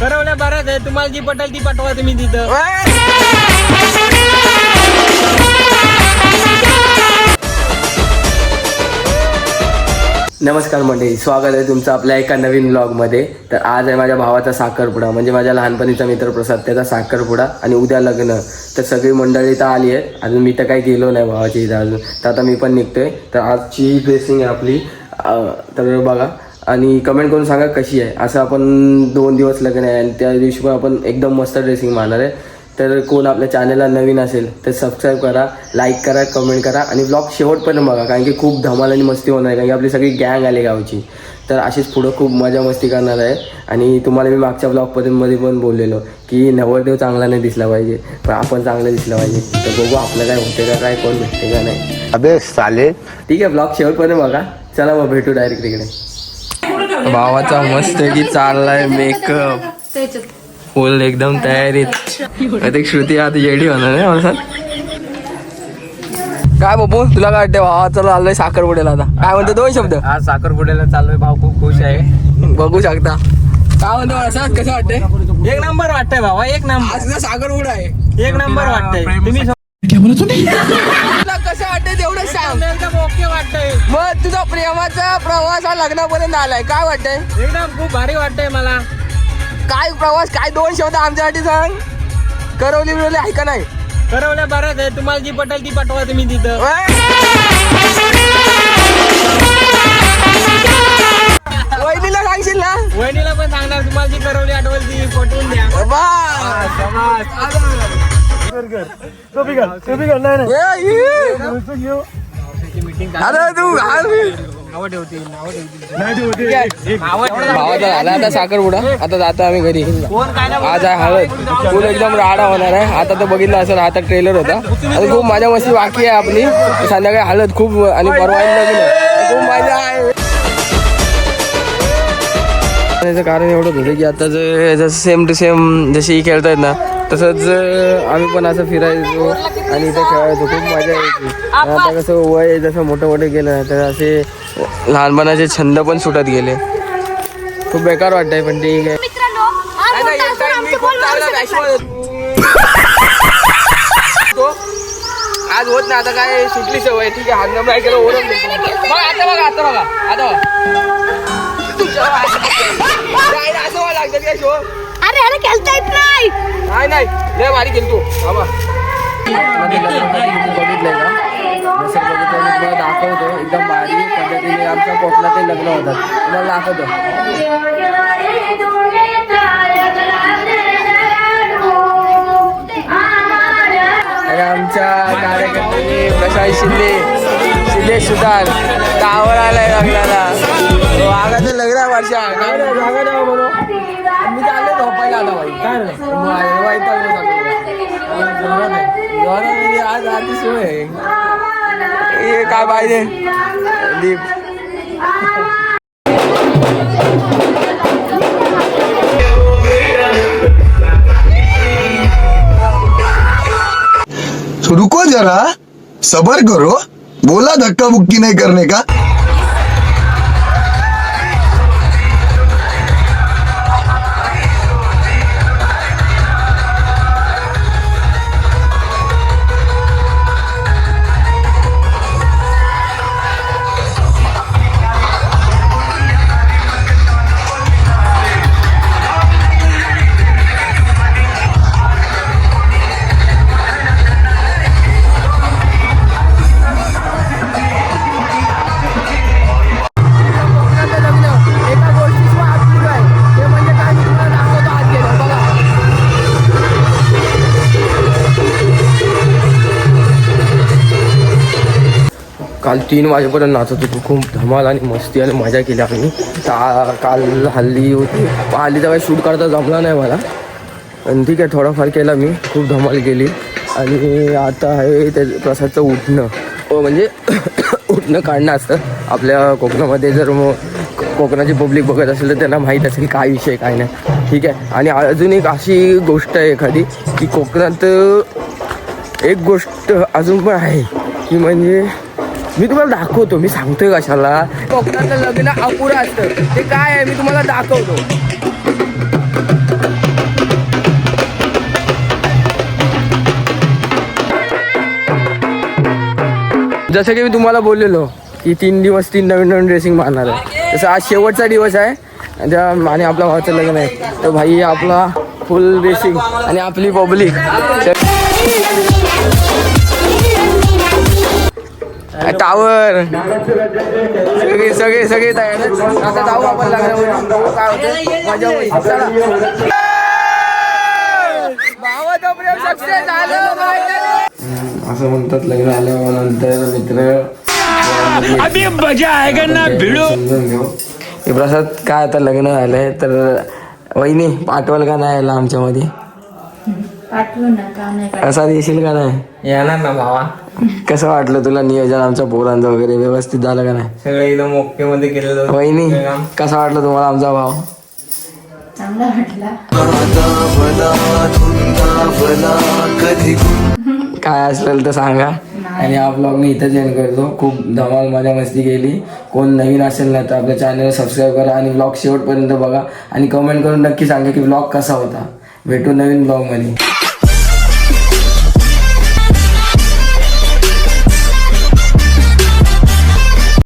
करवल्या बऱ्याच आहे, तुम्हाला जी पटेल ती पाठवा तुम्ही तिथं. नमस्कार मंडळी, स्वागत आहे तुमचं आपल्या एका नवीन व्लॉगमध्ये. तर आज आहे माझ्या भावाचा साखरपुडा, म्हणजे माझ्या लहानपणीचा मित्र प्रसाद, त्याचा साखरपुडा आणि उद्या लग्न. तर सगळी मंडळी तर आली आहे, अजून मी तर काही गेलो नाही भावाची इथं अजून. तर आता मी पण निघतोय. तर आजची ड्रेसिंग आहे आपली, तर बघा आणि कमेंट करून सांगा कशी आहे. असं आपण 2 दिवस लग्न आहे आणि त्या दिवशी पण आपण एकदम मस्त ड्रेसिंग मारणार आहे. तर कोण आपल्या चॅनलला नवीन असेल तर सबस्क्राईब करा, लाईक करा, कमेंट करा आणि ब्लॉग शेवटपर्यंत बघा, कारण की खूप धमाल आणि मस्ती होणार आहे. कारण की आपली सगळी गँग आली गावची, तर अशीच पुढं खूप मजा मस्ती करणार आहे. आणि तुम्हाला मी मागच्या ब्लॉगमध्ये पण बोललेलो की नवरदेव चांगला नाही दिसला पाहिजे, पण आपण चांगलं दिसलं पाहिजे. तर बघू आपलं काय होते का, काय कोण भेटते का नाही. अबे साले, ठीक आहे, ब्लॉग शेवटपर्यंत बघा. चला मग भेटू डायरेक्ट तिकडे. भावाचा मस्त की चाललाय मेकअप, फुल एकदम तयारीत. श्रुती आता येडी होणार नाही मला. काय बाबू तुला काय वाटतं? भावाचं चाललंय साखरपुड्याला, आता काय म्हणतो 2 शब्द? आज साखरपुड्याला चाललोय, भाऊ खूप खुश आहे. बघू शकता. काय म्हणतो असं, कसं वाटतंय? 1 नंबर वाटतंय भावा, 1 नंबर. आज साखरपुडा आहे, 1 नंबर वाटतंय. तुम्ही तुला कसं वाटतंय तेवढं सांग. ओके वाटतंय. मग तुझा प्रेमाचा प्रवास हा लग्नापर्यंत आलाय, काय वाटतंय? एकदम खूप भारी वाटतंय मला. काय प्रवास, काय 2 शब्द आमच्यासाठी सांग. करवली बिरवली आहे का नाही? करवल्या बऱ्याच आहे, तुम्हाला जी पटेल ती पाठवा तुम्ही तिथं. वहिनीला सांगशील ना? वहिनीला पण सांगणार, तुम्हाला जी करवली आठवल ती पटवून द्या. अरे तू भावाचा झाला आता साखरपुडा, आता जातो आम्ही घरी. आज आहे हळद, फुल एकदम राडा होणार आहे. आता तर बघितलं असेल, आता ट्रेलर होता. आता खूप मजा मस्ती बाकी आहे आपली. संध्याकाळी हळद खूप आणि परवा लग्न, खूप मजा आहे. त्याचं कारण एवढं होतं की आता जसं सेम टू सेम जशी खेळतायत ना, तसंच आम्ही पण असं फिरायचो आणि इथं खेळायचो, खूप मजा यायची. आता कसं वय जसं मोठं गेलं तर असे लहानपणाचे छंद पण सुटत गेले. खूप बेकार वाटतंय, पण ठीक आहे. आज होत ना, आता काय सुटली सवय, ठीक आहे. हंगाम नाही केलं ओरम देतो. आता बघा आता असं मला लागतं काय शो. अरे खेळता येत नाही. नाही लय भारी खेळतो. बाबा बघितलंय का? जसं बघितलं मी तुम्हाला दाखवतो, एकदम भारी पद्धतीने आमच्या कोकणात ते लग्न होतात, तुम्हाला दाखवतो. आणि आमच्या कार्यकर्त्यांनी प्रशांत शिंदे सुतार गावावर आलाय लग्नाला. आगाचं लग्न आहे वर्षा. काय नाही जागा द्यावं म्हणून मी चालले झोपायला आता बाई. काय नाही वाईट आज आधी सोय आहे. हे काय पाहिजे दीप. रुको जरा, सबर करो. बोला धक्का मुक्की नहीं करने का. काल 3 वाजेपर्यंत नाचत होतो, खूप धमाल आणि मस्ती आणि मजा केली आम्ही. काल हल्ली होती, हल्ली तर काही शूट करता जमला नाही मला, आणि ठीक आहे थोडाफार केला मी, खूप धमाल केली. आणि आता आहे ते प्रसादचं उठणं, म्हणजे उठणं काढणं असतं आपल्या कोकणामध्ये. जर मग कोकणाची पब्लिक बघत असेल तर त्यांना माहीत असेल काय विषय काय नाही, ठीक आहे. आणि अजून एक अशी गोष्ट आहे एखादी की कोकणात एक गोष्ट अजून पण आहे की म्हणजे मी तुम्हाला दाखवतो, मी सांगतोय कशाला. कोकणातलं लग्न अपुरं असतं, ते काय आहे मी तुम्हाला दाखवतो. जसं की मी तुम्हाला बोललेलो की 3 दिवस 3 नवीन ड्रेसिंग मारणार आहे, तसं आज शेवटचा दिवस आहे आणि आपल्या भावाचं लग्न आहे. तर भाई आपला फुल ड्रेसिंग आणि आपली पब्लिक टावर सगळे तयार. आता जाऊ आपण लग्नामध्ये, काय होतं मजा होईल. भावाचं प्रेम सक्सेस झालं असं म्हणतात. लग्न आल्यानंतर मित्र समजून घेऊ. हे प्रसाद काय आता लग्न झालंय तर वहिनी पाठवाल का नाही यायला आमच्यामध्ये? प्रसाद येशील का नाही? येणार ना भावा. कसं वाटलं तुला नियोजन आमच्या पोरांचं वगैरे व्यवस्थित झालं का नाही? सगळं एकदम ओके मध्ये केलेलं. वहिनी कसं वाटलं तुम्हाला आमचा भाव? चांगला वाटला. काय असलेलं तर सांगा. आणि हा ब्लॉग मी इथंच एंड करतो. खूप धमाल मजा मस्ती केली. कोण नवीन असेल ना तर आपल्या चॅनलला सबस्क्राईब करा आणि ब्लॉग शेवटपर्यंत बघा आणि कमेंट करून नक्की सांगा की ब्लॉग कसा होता. भेटू नवीन ब्लॉगमध्ये.